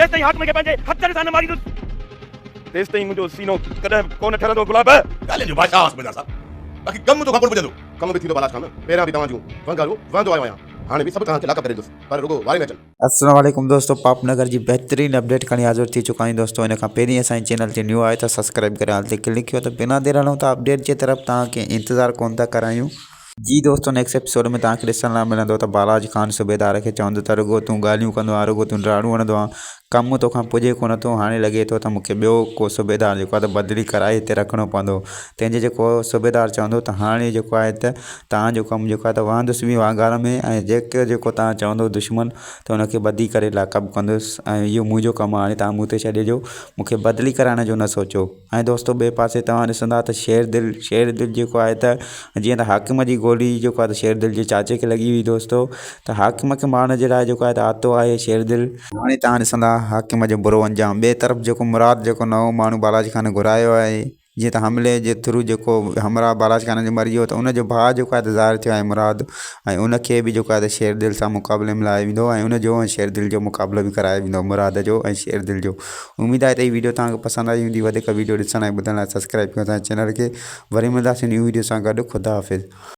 जेसि ताईं हाकिम खे पंहिंजे हथनि सां न मारींदुसि तेसि ताईं मुंहिंजो सीनो कॾहिं कोन ठरंदो गुलाब। ॻाल्हियुनि जो बादशाह सूबेदार साहब, बाक़ी कम तो कोन पुॼंदो। कम बि थींदो बालाश खान, पहिरियां बि तव्हां जूं वंगारूं वहंदो आयो आहियां, हाणे बि सभु तव्हांखे लाकअप करे ॾींदुसि, पर रुगो वारे में अचनि। अस्सलाम वालेकुम दोस्तों, पापनगर जी बेहतरीन अपडेट खणी हाज़िर थी चुका आहियूं दोस्तों। इन खां पहिरीं असांजे चैनल ते न्यू आहे त सब्सक्राइब करे हाल ते क्लिक कयो। त बिना देर हलूं था अपडेट जी तरफ़, तव्हांखे इंतज़ारु कोन था करायूं। जी दोस्तों, नेक्स्ट एपिसोड में तव्हांखे ॾिसण लाइ मिलंदो त बालाज खान सूबेदार खे चवंदो त रुगो तूं ॻाल्हियूं कंदो आहे, रुगो तूं ॾाढो वणंदो आहे, कमु तोखां पुॼे कोन थो। हाणे लॻे थो त मूंखे ॿियो को सूबेदार जेको आहे त बदिली कराए हिते रखिणो पवंदो। तंहिंजे जेको सूबेदार चवंदो त हाणे जेको आहे त तव्हांजो कमु जेको आहे त वहंदुसि बि वांगार में, ऐं जेको तव्हां चवंदो दुश्मन त हुनखे ॿधी करे लाकअप कंदुसि। ऐं इहो मुंहिंजो कमु आहे, हाणे तव्हां मूं ते छॾे ॾियो, मूंखे बदिली कराइण जो न सोचो। ऐं दोस्तों ॿिए पासे तव्हां ॾिसंदा त शेर दिल जेको आहे त जीअं त हाकिम जी गोली जेको आहे त शेर दिल जे चाचे खे लॻी हुई दोस्तों, त हाकिम खे मारण जे लाइ जेको आहे त आतो आहे शेर दिल। हाणे तव्हां ॾिसंदा हाकिम जो बुरो अंजाम। ॿिए तरफ़ जेको मुराद जेको नओं माण्हू बालाजी खान घुरायो आहे, जीअं त हमले जे थ्रू जेको हमरा बालाजी खान जो मरी वियो, त उनजो भाउ जेको आहे त ज़ाहिर थियो आहे मुराद, ऐं उनखे बि जेको आहे त शेर दिल सां मुक़ाबले में लाइ वेंदो, ऐं उनजो ऐं शेर दिल जो मुक़ाबलो बि कराए वेंदो, मुराद जो ऐं शेर दिल जो। उमेदु आहे त हीअ वीडियो तव्हांखे पसंदि आई हूंदी। वधीक वीडियो ॾिसण ऐं ॿुधण लाइ सब्सक्राइब कयो असांजे चैनल खे। वरी मिलंदासीं न्यू वीडियो सां गॾु। ख़ुदा हाफ़िज़।